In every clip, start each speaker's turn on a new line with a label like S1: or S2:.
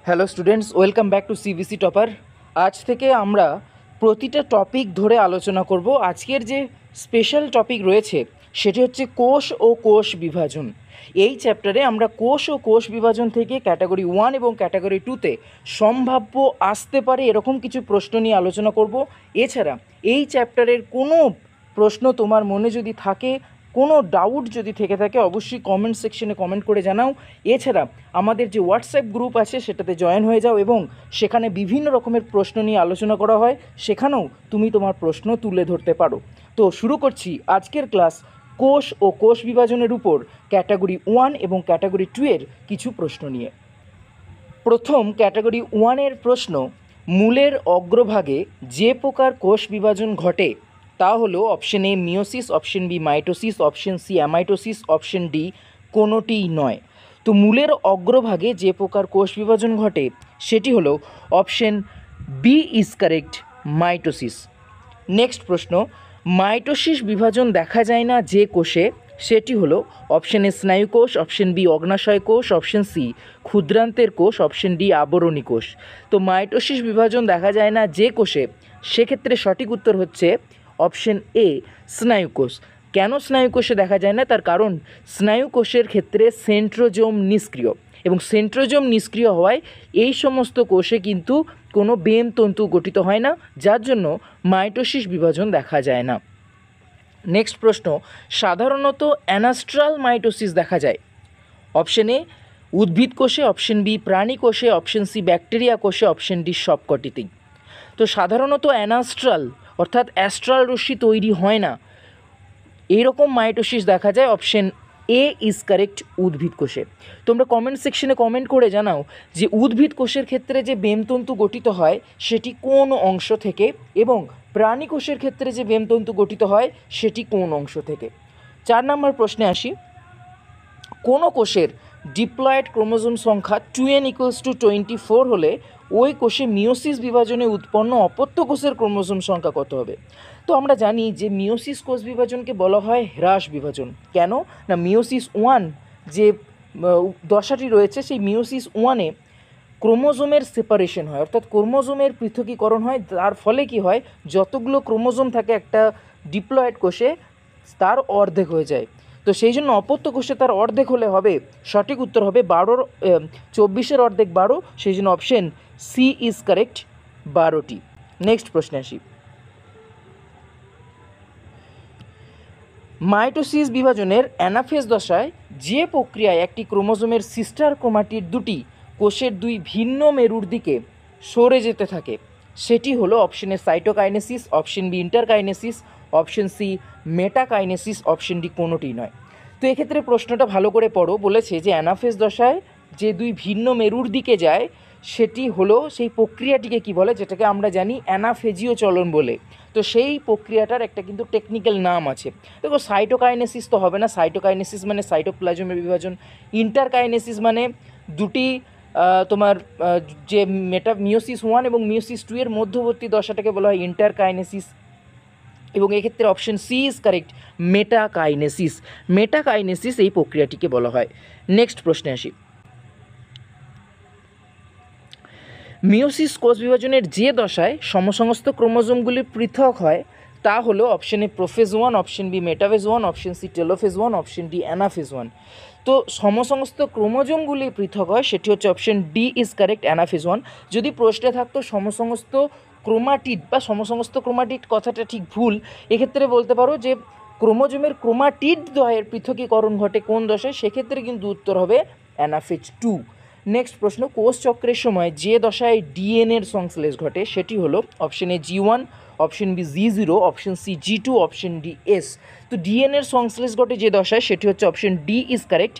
S1: Hello students, welcome back to CBC topper. আজ থেকে আমরা প্রতিটা টপিক ধরে আলোচনা করব। আজকের যে স্পেশাল টপিক রয়েছে সেটি হচ্ছে কোষ ও কোষ বিভাজন। এই চ্যাপ্টারে আমরা কোষ ও কোষ বিভাজন থেকে ক্যাটাগরি 1 এবং ক্যাটাগরি 2তে সম্ভাব্য আসতে পারে এরকম কিছু প্রশ্ন নিয়ে আলোচনা করব। এছাড়া এই চ্যাপ্টারের কোনো প্রশ্ন তোমার মনে যদি থাকে, কোনো ডাউট যদি থেকে থাকে, অবশ্যই কমেন্ট সেকশনে কমেন্ট করে জানাও। এছাড়া আমাদের যে হোয়াটসঅ্যাপ গ্রুপ আছে সেটাতে জয়েন হয়ে যাও এবং সেখানে বিভিন্ন রকমের প্রশ্ন নিয়ে আলোচনা করা হয়, সেখানেও তুমি তোমার প্রশ্ন তুলে ধরতে পারো। তো শুরু করছি আজকের ক্লাস কোষ ও কোষ বিভাজনের উপর ক্যাটাগরি 1 এবং ক্যাটাগরি 2 এর কিছু প্রশ্ন নিয়ে। প্রথম ক্যাটাগরি 1-এর প্রশ্ন, মূলের অগ্রভাগে যে প্রকার কোষ বিভাজন ঘটে তা হলো option A meiosis, option B mitosis, option C amitosis, option D কোনোটিই নয়। তো মূলের অগ্রভাগে যে প্রকার কোষ বিভাজন ঘটে সেটি হলো option B is correct, mitosis. Next প্রশ্ন, মাইটোসিস বিভাজন দেখা যায় না যে কোষে সেটি হলো অপশন এ স্নায়ু কোষ, অপশন বি অগ্নাশয় কোষ, অপশন সি ক্ষুদ্রান্তের কোষ, অপশন ডি আবরণী কোষ। তো মাইটোসিস বিভাজন দেখা যায় না যে কোষে, সেক্ষেত্রে সঠিক উত্তর হচ্ছে অপশন এ স্নায়ু কোষ। কেন স্নায়ু কোষে দেখা যায় না? তার কারণ স্নায়ু কোষের ক্ষেত্রে সেন্ট্রোজোম নিষ্ক্রিয়, এবং সেন্ট্রোজোম নিষ্ক্রিয় হওয়ায় এই সমস্ত কোষে কিন্তু কোনো বেমতন্তু গঠিত হয় না, যার জন্য মাইটোসিস বিভাজন দেখা যায় না। নেক্সট প্রশ্ন, সাধারণত অ্যানাস্ট্রাল মাইটোসিস দেখা যায় অপশন এ উদ্ভিদ কোষে, অপশন বি প্রাণী কোষে, অপশন সি ব্যাকটেরিয়া কোষে, অপশন ডি সবকটিতেই। তো সাধারণত অ্যানাস্ট্রাল অর্থাৎ অ্যাস্ট্রাল রশ্মি তৈরি হয় না এইরকম মাইটোসিস দেখা যায় অপশন এ ইজ কারেক্ট, উদ্ভিদ কোষে। তোমরা কমেন্ট সেকশনে কমেন্ট করে জানাও যে উদ্ভিদ কোষের ক্ষেত্রে যে বেমতন্তু গঠিত হয় সেটি কোন অংশ থেকে, এবং প্রাণী কোষের ক্ষেত্রে যে বেমতন্তু গঠিত হয় সেটি কোন অংশ থেকে। 4 নম্বর প্রশ্নে আসি, কোনো কোষের ডিপ্লয়েড ক্রোমোজোম সংখ্যা 2n = 24 হলে ওই কোষে মিওসিস বিভাজনে উৎপন্ন অপত্য কোষের ক্রোমোজোম সংখ্যা কত হবে? তো আমরা জানি যে মিওসিস কোষ বিভাজনকে বলা হয় হ্রাস বিভাজন। কেন না, মিওসিস 1 যে দশাটি রয়েছে সেই মিওসিস 1-এ ক্রোমোজোমের সেপারেশন হয়, অর্থাৎ ক্রোমোজোমের পৃথকীকরণ হয়। তার ফলে কি হয়, যতগুলো ক্রোমোজোম থাকে একটা ডিপ্লয়েড কোষে তার অর্ধেক হয়ে যায়। তো সেই জন্য অপত্য কোষে তার অর্ধেক হলে হবে, সঠিক উত্তর হবে 24-এর অর্ধেক 12, সেই জন্য অপশন সি ইজ কারেক্ট, 12টি। নেক্সট প্রশ্নে আসি, মাইটোসিস বিভাজনের অ্যানাফেজ দশায় যে প্রক্রিয়ায় একটি ক্রোমোজোমের সিস্টার ক্রোমাটিড দুটি কোষের দুই ভিন্ন মেরুর দিকে সরে যেতে থাকে সেটি হলো option A cytokinesis, option B interkinesis, option C metakinesis, option D কোনোটি নয়। তো এক্ষেত্রে প্রশ্নটা ভালো করে পড়ো। বলেছে যে অ্যানাফেজ দশায় যে দুই ভিন্ন মেরুর দিকে যায় সেটি হলো সেই প্রক্রিয়াটিকে কি বলে, যেটাকে আমরা জানি অ্যানাফেজীয় চলন বলে। তো সেই প্রক্রিয়াটার একটা কিন্তু টেকনিক্যাল নাম আছে। দেখো, সাইটোকাইনেসিস তো হবে না, সাইটোকাইনেসিস মানে সাইটোপ্লাজমের বিভাজন। ইন্টারকাইনেসিস মানে দুটি তোমার যে মিওসিস 1 এবং মিওসিস 2 এর মধ্যবর্তী দশাটাকে বলা হয় ইন্টারকাইনেসিস, এবং এক্ষেত্রে অপশন সি ইজ কারেক্ট, মেটাকাইনেসিস। মেটাকাইনেসিস এই প্রক্রিয়াটিকে বলা হয়। নেক্সট প্রশ্নে আসি, মিওসিস কোষ বিভাজনের যে দশায় সমসমস্ত ক্রোমোজোমগুলি পৃথক হয় তা হলো option A prophase 1, option B metaphase 1, option C telophase 1, option D anaphase 1। তো সমসমস্ত ক্রোমোজোমগুলি পৃথক হয় সেটি হচ্ছে option D is correct, anaphase 1। যদি প্রশ্নে থাকতো সমসমস্ত ক্রোমাটিড বা সমসমস্ত ক্রোমাটিড, কথাটা ঠিক ভুল। এক্ষেত্রে বলতে পারো যে ক্রোমোজোমের ক্রোমাটিড দ্বয়ের পৃথকীকরণ ঘটে কোন দশায়, সেক্ষেত্রে কিন্তু উত্তর হবে অ্যানাফেজ 2। নেক্সট প্রশ্ন, কোষ চক্রের সময় যে দশায় ডিএনএর সংশ্লেষ ঘটে সেটি হলো option A G1, option B G0, option C G2, option D S. তো ডিএনএর সংশ্লেষ ঘটে যে দশায় সেটি হচ্ছে option D is correct,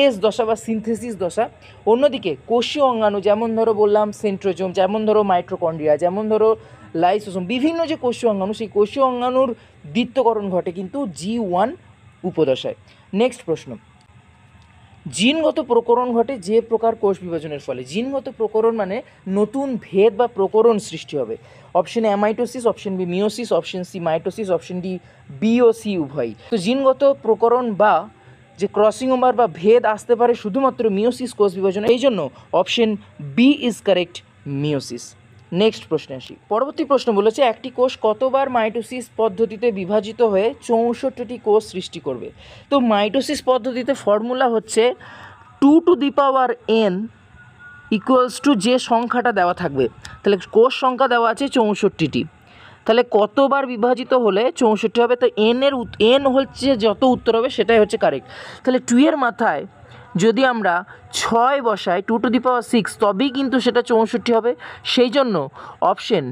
S1: S দশা বা সিনথেসিস দশা। অন্যদিকে কোষীয় অঙ্গাণু, যেমন ধরো বললাম সেন্ট্রোজোম, যেমন ধরো মাইটোকন্ড্রিয়া, যেমন ধরো লাইসোসোম, বিভিন্ন যে কোষীয় অঙ্গাণু সেই কোষীয় অঙ্গাণুর দ্বিত্বকরণ ঘটে কিন্তু G1 উপদশায়। নেক্সট প্রশ্ন, জিনগত প্রকরণ ঘটে যে প্রকার কোষ বিভাজনের ফলে। জিনগত প্রকরণ মানে নতুন ভেদ বা প্রকরণ সৃষ্টি হবে। Option A amitosis, option B meiosis, option C mitosis, option D B ও সি উভয়ই। তো জিনগত প্রকরণ বা যে ক্রসিং ওভার বা ভেদ আসতে পারে শুধুমাত্র মিওসিস কোষ বিভাজনে, এই জন্য option B is correct, meiosis. Next প্রশ্নে আসি। পরবর্তী প্রশ্ন বলেছে একটি কোষ কতবার মাইটোসিস পদ্ধতিতে বিভাজিত হয়ে 64টি কোষ সৃষ্টি করবে। তো মাইটোসিস পদ্ধতিতে ফর্মুলা হচ্ছে 2n ইকুয়ালস টু যে সংখ্যাটা দেওয়া থাকবে, তাহলে কোষ সংখ্যা দেওয়া আছে 64টি, তাহলে কতবার বিভাজিত হলে 64 হবে, তো এন হচ্ছে যত উত্তর হবে সেটাই হচ্ছে কারেক্ট। তাহলে 2 এর মাথায় যদি আমরা 6 বসাই 2⁶, তবেই কিন্তু সেটা 64 হবে। সেই জন্য অপশন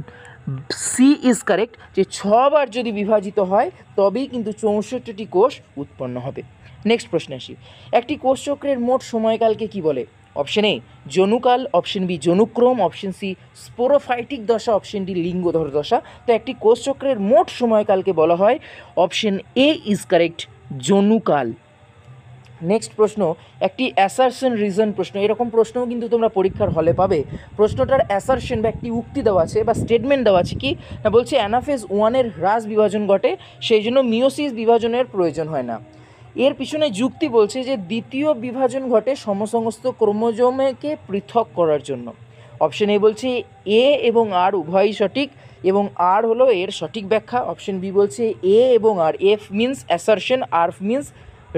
S1: সি ইজ কারেক্ট, যে 6 বার যদি বিভাজিত হয় তবেই কিন্তু 64টি কোষ উৎপন্ন হবে। নেক্সট প্রশ্নে আসি। একটি কোষ চক্রের মোট সময়কালকে কি বলে? অপশন এ জনুকাল, অপশন বি জনুক্রম, অপশন সি স্পোরোফাইটিক দশা, অপশন ডি লিঙ্গধর দশা। তো একটি কোষ চক্রের মোট সময়কালকে বলা হয় অপশন এ ইজ কারেক্ট, জনুকাল। নেক্সট প্রশ্ন একটি অ্যাসারশন রিজন প্রশ্ন, এরকম প্রশ্নও কিন্তু তোমরা পরীক্ষার হলে পাবে। প্রশ্নটার অ্যাসারশন বা একটি উক্তি দেওয়া আছে বা স্টেটমেন্ট দেওয়া আছে, কি না বলছে অ্যানাফেজ 1-এর হ্রাস বিভাজন ঘটে, সেই জন্য মিওসিস বিভাজনের প্রয়োজন হয় না। এর পিছনে যুক্তি বলছে যে দ্বিতীয় বিভাজন ঘটে সমসমস্ত ক্রোমোজোমকে পৃথক করার জন্য। অপশন এ বলছে এ এবং আর উভয়ই সঠিক এবং আর হলো এর সঠিক ব্যাখ্যা। অপশন বি বলছে এ এবং আর, এফ মিন্স অ্যাসারশন, আর মিন্স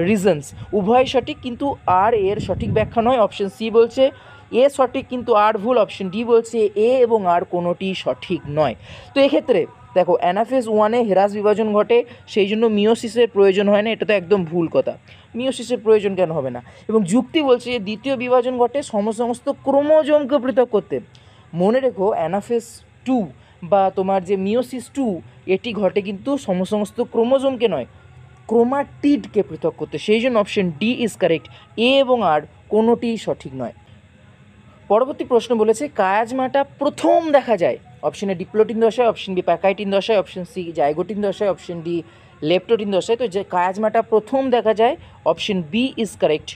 S1: রিজনস, উভয় সঠিক কিন্তু আর এর সঠিক ব্যাখ্যা নয়। অপশন সি বলছে এ সঠিক কিন্তু আর ভুল। অপশন ডি বলছে এ এবং আর কোনোটি সঠিক নয়। তো এক্ষেত্রে দেখো অ্যানাফেজ 1-এ হ্রাস বিভাজন ঘটে, সেই জন্য মিওসিসের প্রয়োজন হয় না, এটা তো একদম ভুল কথা। মিওসিসের প্রয়োজন কেন হবে না? এবং যুক্তি বলছে যে দ্বিতীয় বিভাজন ঘটে সমস্ত ক্রোমোজোমকে পৃথক করতে। মনে রেখো অ্যানাফেজ 2 বা তোমার যে মিওসিস 2 এটি ঘটে কিন্তু সমস্ত ক্রোমোজোমকে নয়, ক্রোমাটিডকে পৃথক করতে, সেই জন্য অপশন ডি ইজ কারেক্ট, এ এবং আর কোনোটিই সঠিক নয়। পরবর্তী প্রশ্ন বলেছে কায়াজমাটা প্রথম দেখা যায় অপশন এ ডিপ্লোটিন দশায়, অপশন বি প্যাকাইটিন দশায়, অপশন সি জাইগোটিন দশায়, অপশন ডি লেপ্টোটিন দশায়। তো যে কায়াজমাটা প্রথম দেখা যায় option B is correct,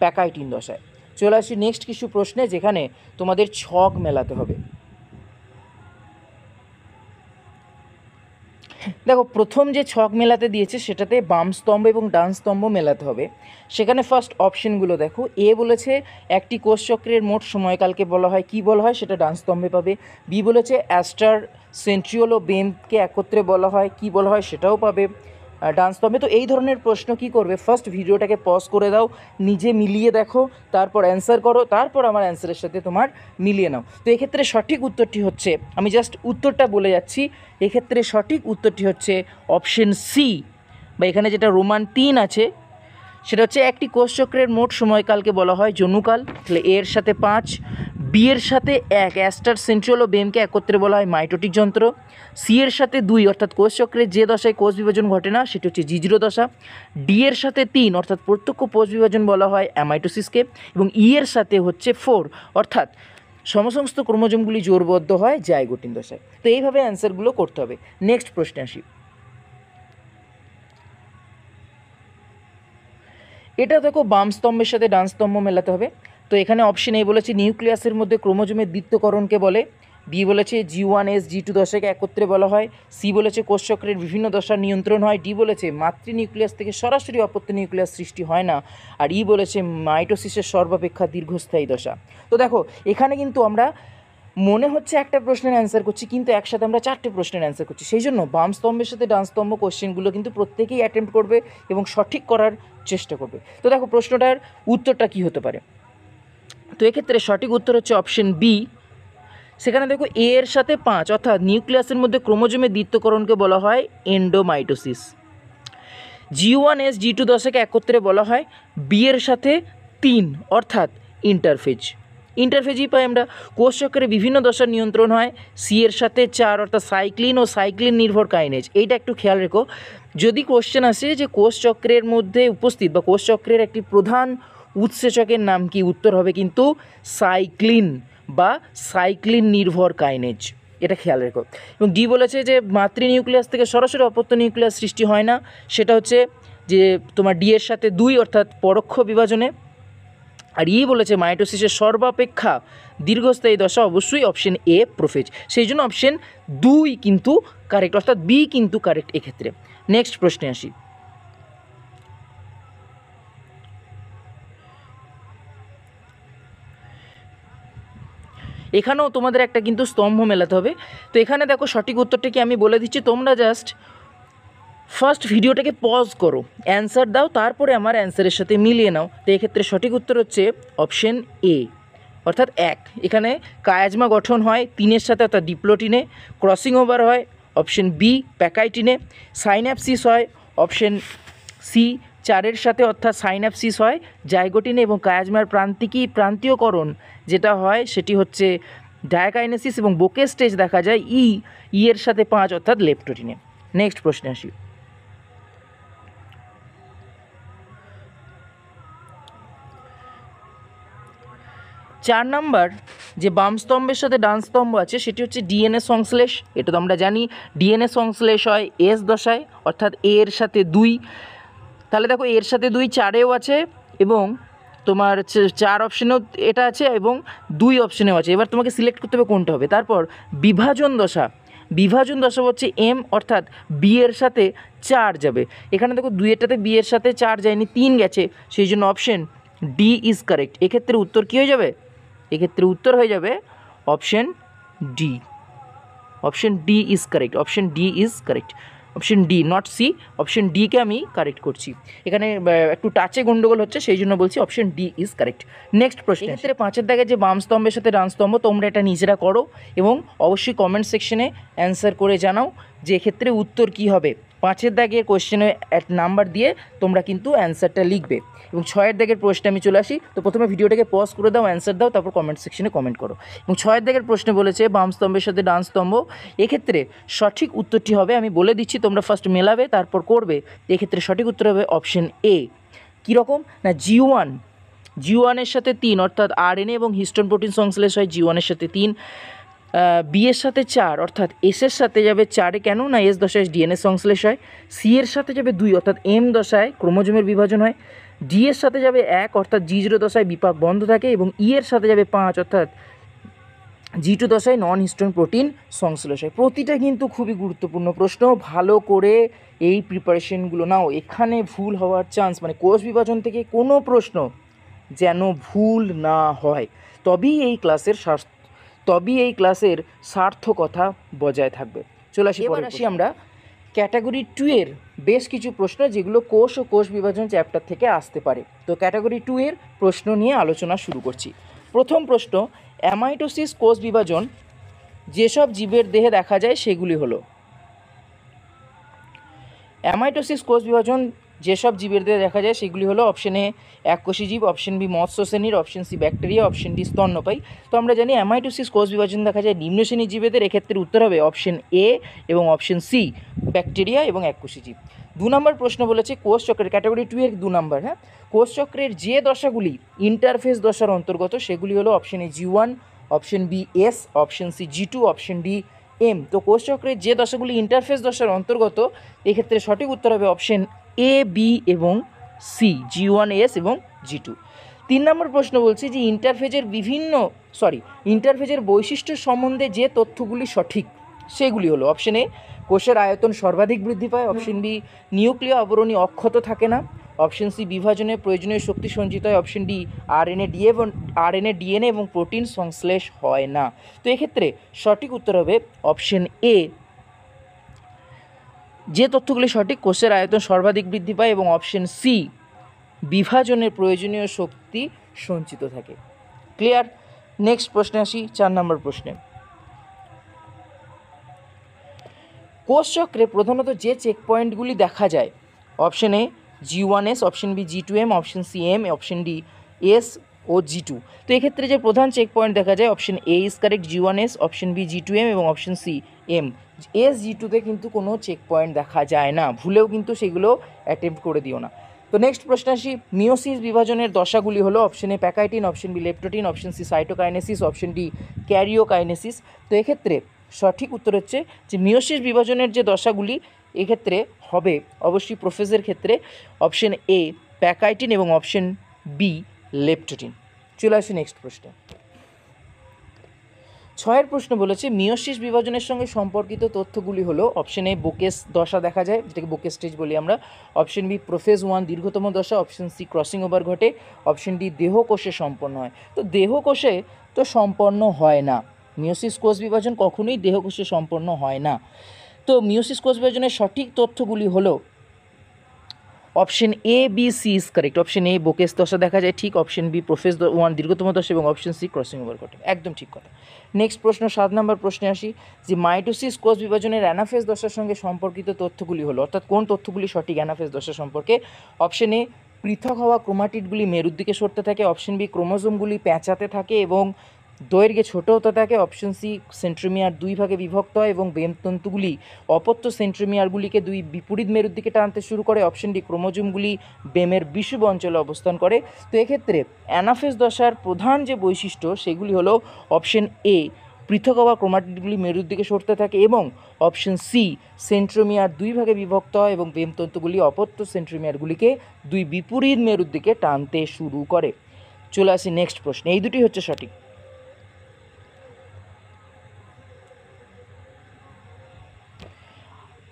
S1: pachytene দশায়। চলে আসি নেক্সট কিছু প্রশ্নে যেখানে তোমাদের ছক মেলাতে হবে। দেখো প্রথম যে ছক মেলাতে দিয়েছে সেটাতে বাম স্তম্ভ এবং ডান স্তম্ভ মেলাতে হবে। সেখানে ফার্স্ট অপশনগুলো দেখো, এ বলেছে একটি কোষ চক্রের মোট সময়কালকে বলা হয়, কি বলা হয় সেটা ডান স্তম্ভে পাবে। বি বলেছে অ্যাস্টার সেন্ট্রিওল ও বেমকে একত্রে বলা হয়, কি বলা হয় সেটাও পাবে ডান স্তম্ভে। তো এই ধরনের প্রশ্ন কি করবে, ফার্স্ট ভিডিওটাকে পজ করে দাও, নিজে মিলিয়ে দেখো, তারপর অ্যান্সার করো, তারপর আমার অ্যান্সারের সাথে তোমার মিলিয়ে নাও। তো এক্ষেত্রে সঠিক উত্তরটি হচ্ছে, আমি জাস্ট উত্তরটা বলে যাচ্ছি, এক্ষেত্রে সঠিক উত্তরটি হচ্ছে অপশন সি, বা এখানে যেটা রোমান 3 আছে সেটা হচ্ছে একটি কোষচক্রের মোট সময়কালকে বলা হয় জনুকাল, তাহলে এর সাথে 5, বি এর সাথে 1 অ্যাস্টার সেন্ট্রিওল ও বেমকে একত্রে বলা হয় মাইটোটিক যন্ত্র, সি এর সাথে 2 অর্থাৎ কোষচক্রের যে দশায় কোষ বিভাজন ঘটে না সেটি হচ্ছে জিজিরো দশা, ডি এর সাথে 3 অর্থাৎ প্রত্যক্ষ কোষ বিভাজন বলা হয় অ্যামাইটোসিসকে, এবং ই এর সাথে হচ্ছে 4 অর্থাৎ সমস্ত ক্রোমোজোমগুলি জোরবদ্ধ হয় জাইগোটিন দশায়। তো এইভাবে অ্যান্সারগুলো করতে হবে। নেক্সট প্রশ্নে আসি। এটা দেখো বাম স্তম্ভের সাথে ডান স্তম্ভ মেলাতে হবে। তো এখানে অপশন এ বলেছে নিউক্লিয়াসের মধ্যে ক্রোমোজোমের দ্বিত্বকরণকে বলে, বি বলেছে G1S G2 দশাকে একত্রে বলা হয়, সি বলেছে কোষচক্রের বিভিন্ন দশার নিয়ন্ত্রণ হয়, ডি বলেছে মাতৃ নিউক্লিয়াস থেকে সরাসরি অপত্য নিউক্লিয়াস সৃষ্টি হয় না, আর ই বলেছে মাইটোসিসের সর্বাপেক্ষা দীর্ঘস্থায়ী দশা। তো দেখো এখানে কিন্তু আমরা মনে হচ্ছে একটা প্রশ্নের অ্যান্সার করছি কিন্তু একসাথে আমরা 4টে প্রশ্নের অ্যান্সার করছি, সেই জন্য বাম স্তম্ভের সাথে ডান স্তম্ভ কোশ্চেনগুলো কিন্তু প্রত্যেকেই অ্যাটেম্প্ট করবে এবং সঠিক করার চেষ্টা করবে। তো দেখো প্রশ্নটার উত্তরটা কী হতে পারে, তো এক্ষেত্রে সঠিক উত্তর হচ্ছে অপশন বি। সেখানে দেখো এ এর সাথে 5 অর্থাৎ নিউক্লিয়াসের মধ্যে ক্রোমোজোমের দ্বিত্বকরণকে বলা হয় এন্ডোমাইটোসিস, G1S G2 দশাকে একত্রে বলা হয় বি এর সাথে 3 অর্থাৎ ইন্টারফেজ, ইন্টারফেজই পাই আমরা। কোষচক্রে বিভিন্ন দশার নিয়ন্ত্রণ হয় সি এর সাথে 4 অর্থাৎ সাইক্লিন ও সাইক্লিন নির্ভর কাইনেজ। এইটা একটু খেয়াল রেখো, যদি কোশ্চেন আসে যে কোষচক্রের মধ্যে উপস্থিত বা কোষচক্রের একটি প্রধান উৎসেচকের নাম কি, উত্তর হবে কিন্তু সাইক্লিন বা সাইক্লিন নির্ভর কাইনেজ, এটা খেয়াল রেখো। এবং ডি বলেছে যে মাতৃ নিউক্লিয়াস থেকে সরাসরি অপত্য নিউক্লিয়াস সৃষ্টি হয় না, সেটা হচ্ছে যে তোমার ডি এর সাথে 2 অর্থাৎ পরোক্ষ বিভাজনে, আর ই বলেছে মাইটোসিসের সর্বাপেক্ষা দীর্ঘস্থায়ী দশা অবশ্যই অপশন এ প্রোফেজ, সেই জন্য অপশন 2 কিন্তু কারেক্ট অর্থাৎ বি কিন্তু কারেক্ট এক্ষেত্রে। নেক্সট প্রশ্নে আসি। এখানেও তোমাদের একটা কিন্তু স্তম্ভ মেলাতে হবে। তো এখানে দেখো সঠিক উত্তরটা কি আমি বলে দিচ্ছি, তোমরা জাস্ট ফার্স্ট ভিডিওটাকে পজ করো, অ্যান্সার দাও, তারপরে আমার অ্যান্সারের সাথে মিলিয়ে নাও। তো এক্ষেত্রে সঠিক উত্তর হচ্ছে অপশন এ, অর্থাৎ 1। এখানে কায়াজমা গঠন হয় 3-এর সাথে অর্থাৎ ডিপ্লোটিনে, ক্রসিং ওভার হয় অপশন বি প্যাকাইটিনে, সাইন্যাপসিস হয় অপশন সি 4-এর সাথে অর্থাৎ সাইন্যাপসিস হয় জাইগোটিনে, এবং কায়াজমার প্রান্তীয়করণ যেটা হয় সেটি হচ্ছে ডায়াকাইনেসিস, এবং বোকে স্টেজ দেখা যায় এর সাথে 5 অর্থাৎ লেপ্টোটিনে। নেক্সট প্রশ্নে আসি। চার নাম্বার যে বাম স্তম্ভের সাথে ডান স্তম্ভ আছে সেটি হচ্ছে ডিএনএ সংশ্লেষ। এটা তো আমরা জানি ডিএনএ সংশ্লেষ হয় এস দশায়, অর্থাৎ এর সাথে 2। তাহলে দেখো এর সাথে 2 4-এও আছে, এবং তোমার 4 অপশনেও এটা আছে, এবং 2 অপশনেও আছে। এবার তোমাকে সিলেক্ট করতে হবে কোনটা হবে। তারপর বিভাজন দশা, বিভাজন দশা হচ্ছে এম, অর্থাৎ বি এর সাথে 4 যাবে। এখানে দেখো 2-এরটাতে বি এর সাথে 4 যায়নি, 3 গেছে, সেই জন্য অপশন ডি ইজ কারেক্ট। এক্ষেত্রে উত্তর কী হয়ে যাবে? এক্ষেত্রে উত্তর হয়ে যাবে option D. Option D is correct, option D is correct, option D not C, option ডিকে আমি কারেক্ট করছি। এখানে একটু টাচে গন্ডগোল হচ্ছে, সেই জন্য বলছি option D is correct. Next প্রশ্ন, এক্ষেত্রে 5-এর দাগে যে বাম স্তম্ভের সাথে ডান স্তম্ভ, তোমরা এটা নিজেরা করো এবং অবশ্যই কমেন্ট সেকশনে অ্যান্সার করে জানাও যে এক্ষেত্রে উত্তর কী হবে। 5-এর দাগের কোশ্চেনে এক নাম্বার দিয়ে তোমরা কিন্তু অ্যান্সারটা লিখবে, এবং 6-এর দাগের প্রশ্নে আমি চলে আসি। তো প্রথমে ভিডিওটাকে পজ করে দাও, অ্যান্সার দাও, তারপর কমেন্ট সেকশনে কমেন্ট করো। এবং 6-এর দাগের প্রশ্নে বলেছে বাম স্তম্ভের সাথে ডান স্তম্ভ, এক্ষেত্রে সঠিক উত্তরটি হবে, আমি বলে দিচ্ছি, তোমরা ফার্স্ট মেলাবে তারপর করবে। এক্ষেত্রে সঠিক উত্তর হবে অপশন এ। কীরকম না, জি ওয়ানের সাথে 3 অর্থাৎ আরএনএ এবং হিস্টোন প্রোটিন সংশ্লেষ হয় জি ওয়ানের সাথে 3, বি এর সাথে 4 অর্থাৎ এসের সাথে যাবে 4-এ, কেন না এস দশায় ডিএনএ সংশ্লেষ হয়, সি এর সাথে যাবে 2 অর্থাৎ এম দশায় ক্রোমোজোমের বিভাজন হয়, ডি এর সাথে যাবে 1 অর্থাৎ জি0 দশায় বিপাক বন্ধ থাকে, এবং ই এর সাথে যাবে 5 অর্থাৎ জি2 দশায় নন হিস্টোন প্রোটিন সংশ্লেষ হয়। প্রতিটা কিন্তু খুবই গুরুত্বপূর্ণ প্রশ্ন, ভালো করে এই প্রিপারেশনগুলো নাও। এখানে ভুল হওয়ার চান্স, মানে কোষ বিভাজন থেকে কোনো প্রশ্ন যেন ভুল না হয়, তবেই এই ক্লাসের সার্থকতা বজায় থাকবে। চলে আসি, এবার আসি আমরা ক্যাটাগরি 2 এর বেশ কিছু প্রশ্ন যেগুলো কোষ ও কোষ বিভাজন চ্যাপ্টার থেকে আসতে পারে। তো ক্যাটাগরি 2 এর প্রশ্ন নিয়ে আলোচনা শুরু করছি। প্রথম প্রশ্ন, অ্যামাইটোসিস কোষ বিভাজন যেসব জীবের দেহে দেখা যায় সেগুলি হলো। অ্যামাইটোসিস কোষ বিভাজন যেসব জীবের দেহে দেখা যায় সেগুলি হলো অপশন এ এককোষী জীব, অপশন বি মৎস্য শ্রেণীর, option C bacteria, option D স্তন্যপায়ী। তো আমরা জানি অ্যামাইটোসিস কোষ বিভাজন দেখা যায় নিম্ন শ্রেণীর জীবেদের, এক্ষেত্রে উত্তর হবে অপশন এ এবং অপশন সি ব্যাকটেরিয়া এবং এককোষী জীব। 2 নম্বর প্রশ্ন বলেছে কোষ চক্রের, ক্যাটাগরি 2 এর 2 নম্বর, কোষ চক্রের যে দশাগুলি ইন্টারফেস দশার অন্তর্গত সেগুলি হলো অপশন এ জি1, option B S, option C জি2, অপশন ডি এম। তো কোষ চক্রের যে দশাগুলি ইন্টারফেস দশার অন্তর্গত, এক্ষেত্রে সঠিক উত্তর হবে অপশন এ, বি এবং সি, জি1, এস এবং জি2। 3 নম্বর প্রশ্ন বলছে যে ইন্টারফেজের বৈশিষ্ট্য সম্বন্ধে যে তথ্যগুলি সঠিক সেগুলি হলো অপশন এ কোষের আয়তন সর্বাধিক বৃদ্ধি পায়, অপশন বি নিউক্লিয় আবরণী অক্ষত থাকে না, অপশন সি বিভাজনে প্রয়োজনীয় শক্তি সঞ্চিত হয়, অপশন ডি আরএনএ ডিএনএ এবং প্রোটিন সংশ্লেষ হয় না। তো এক্ষেত্রে সঠিক উত্তর হবে অপশন এ, যে তথ্যগুলি সঠিক, কোষের আয়তন সর্বাধিক বৃদ্ধি পায়, এবং অপশন সি বিভাজনের প্রয়োজনীয় শক্তি সঞ্চিত থাকে। ক্লিয়ার? নেক্সট প্রশ্নে আসি, 4 নম্বর প্রশ্নে। কোষ চক্রে প্রধানত যে চেক পয়েন্টগুলি দেখা যায়, অপশন এ জি1এস, অপশন বি জি2এম, option C M, option D S ও জি2। তো এক্ষেত্রে যে প্রধান চেক পয়েন্ট দেখা যায়, অপশন এ ইজ কারেক্ট জি1এস, অপশন বি জি2এম এবং অপশন সি এম। এস জি2তে কিন্তু কোনো চেক পয়েন্ট দেখা যায় না, ভুলেও কিন্তু সেগুলো অ্যাটেম্প্ট করে দিও না। তো নেক্সট প্রশ্ন আসি, মিওসিস বিভাজনের দশাগুলি হলো option A pachytene, option B leptotene, option C cytokinesis, option D karyokinesis. তো এক্ষেত্রে সঠিক উত্তর হচ্ছে যে মিওসিস বিভাজনের যে দশাগুলি এক্ষেত্রে হবে অবশ্যই প্রোফেজের ক্ষেত্রে অপশন এ প্যাকাইটিন এবং অপশন বি লেপ্টোটিন। চলে আসি নেক্সট প্রশ্নে। 6 প্রশ্ন বলেছে মিওসিস বিভাজনের সঙ্গে সম্পর্কিত তথ্যগুলি হলো অপশন এ বোকেস দশা দেখা যায়, যেটাকে বোকেস স্টেজ বলি আমরা, অপশন বি প্রোফেজ 1 দীর্ঘতম দশা, অপশন সি ক্রসিং ওভার ঘটে, অপশন ডি দেহকোষে সম্পন্ন হয়। তো দেহকোষে তো সম্পন্ন হয় না। মিওসিস কোষ বিভাজন কখনোই দেহকোষে সম্পন্ন হয় না। তো মিওসিস কোষ বিভাজনের সঠিক তথ্যগুলি হলো option A B C is correct. Option A বোকেস দশা দেখা যায় ঠিক, অপশন বি প্রোফেস ওয়ান দীর্ঘতম দশা এবং অপশন সি ক্রসিং ওভার ঘটে, একদম ঠিক কথা। নেক্সট প্রশ্ন 7 নম্বর প্রশ্নে আসি যে মাইটোসিস কোষ বিভাজনের অ্যানাফেজ দশার সঙ্গে সম্পর্কিত তথ্যগুলি হলো, অর্থাৎ কোন তথ্যগুলি সঠিক অ্যানাফেজ দশা সম্পর্কে। অপশন এ পৃথক হওয়া ক্রোমাটিডগুলি মেরুর দিকে সরতে থাকে, অপশন বি ক্রোমোজোমগুলি প্যাঁচাতে থাকে এবং দৈর্ঘ্যে ছোট হতে থাকে, অপশন সি সেন্ট্রোমিয়ার 2 ভাগে বিভক্ত হয় এবং বেমতন্তুগুলি অপত্য সেন্ট্রোমিয়ারগুলিকে 2 বিপরীত মেরুর দিকে টানতে শুরু করে, অপশন ডি ক্রোমোজোমগুলি বেমের বিষুব অঞ্চলে অবস্থান করে। তো এক্ষেত্রে অ্যানাফেজ দশার প্রধান যে বৈশিষ্ট্য সেগুলি হলো অপশন এ পৃথক হওয়া ক্রোমাটিডগুলি মেরুর দিকে সরতে থাকে এবং অপশন সি সেন্ট্রোমিয়ার 2 ভাগে বিভক্ত হয় এবং বেমতন্তুগুলি অপত্য সেন্ট্রোমিয়ারগুলিকে 2 বিপরীত মেরুর দিকে টানতে শুরু করে। চলে আসি নেক্সট প্রশ্ন, এই দুটি হচ্ছে সঠিক।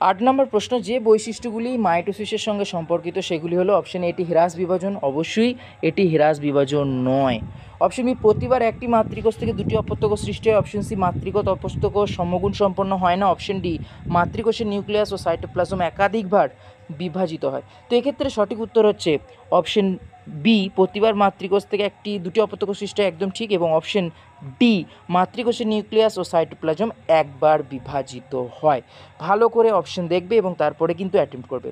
S1: 8 নম্বর প্রশ্ন, যে বৈশিষ্ট্যগুলি মাইটোসিসের সঙ্গে সম্পর্কিত সেগুলি হলো অপশন এটি হ্রাস বিভাজন, অবশ্যই এটি হ্রাস বিভাজন নয়। অপশন বি প্রতিবার একটি মাতৃকোষ থেকে 2টি অপত্যকোষ সৃষ্টি হয়, অপশন সি মাতৃকোষ অপত্যকোষ সমগুণ সম্পন্ন হয় না, অপশন ডি মাতৃকোষের নিউক্লিয়াস ও সাইটোপ্লাজম একাধিকবার বিভাজিত হয়। তো এক্ষেত্রে সঠিক উত্তর হচ্ছে অপশন বি প্রতিবার মাতৃকোষ থেকে 2টি অপত্যকোষ সৃষ্টি হয়, একদম ঠিক, এবং অপশন ডি মাতৃকোষের নিউক্লিয়াস ও সাইটোপ্লাজম একবার বিভাজিত হয়। ভালো করে অপশন দেখবে এবং তারপরে কিন্তু অ্যাটেম্প্ট করবে।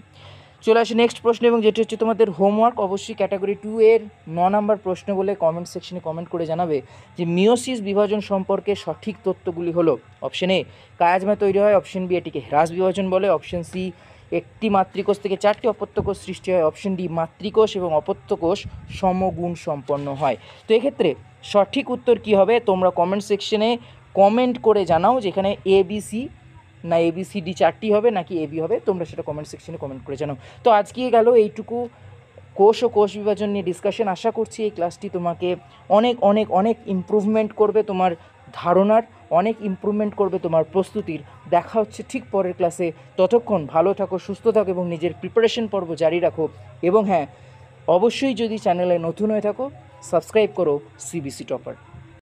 S1: চলে আসে নেক্সট প্রশ্ন, এবং যেটি হচ্ছে তোমাদের হোমওয়ার্ক। অবশ্যই ক্যাটাগরি 2 এর 9 নম্বর প্রশ্ন বলে কমেন্ট সেকশনে কমেন্ট করে জানাবে যে মিওসিস বিভাজন সম্পর্কে সঠিক তথ্যগুলি হলো অপশন এ কায়াজমা তৈরি হয়, অপশন বি এটিকে হ্রাস বিভাজন বলে, অপশন সি একটি মাতৃকোষ থেকে 4টি অপত্যকোষ সৃষ্টি হয়, অপশন ডি মাতৃকোষ এবং অপত্যকোষ সমগুণ সম্পন্ন হয়। তো এক্ষেত্রে সঠিক উত্তর কী হবে তোমরা কমেন্ট সেকশনে কমেন্ট করে জানাও, যেখানে এ বি সি না এ বি সি ডি 4টি হবে নাকি এ বি হবে, তোমরা সেটা কমেন্ট সেকশনে কমেন্ট করে জানাও। তো আজকে গেল এইটুকু কোষ ও কোষ বিভাজন নিয়ে ডিসকাশন। আশা করছি এই ক্লাসটি তোমাকে অনেক অনেক অনেক ইমপ্রুভমেন্ট করবে, তোমার ধারণার অনেক ইমপ্রুভমেন্ট করবে, তোমার প্রস্তুতির। দেখা হচ্ছে ঠিক পরের ক্লাসে। ততক্ষণ ভালো থাকো, সুস্থ থাকো এবং নিজের প্রিপারেশন পর্ব জারি রাখো। এবং হ্যাঁ, অবশ্যই যদি চ্যানেলে নতুন হয়ে থাকো সাবস্ক্রাইব করো সিবিসি টপার।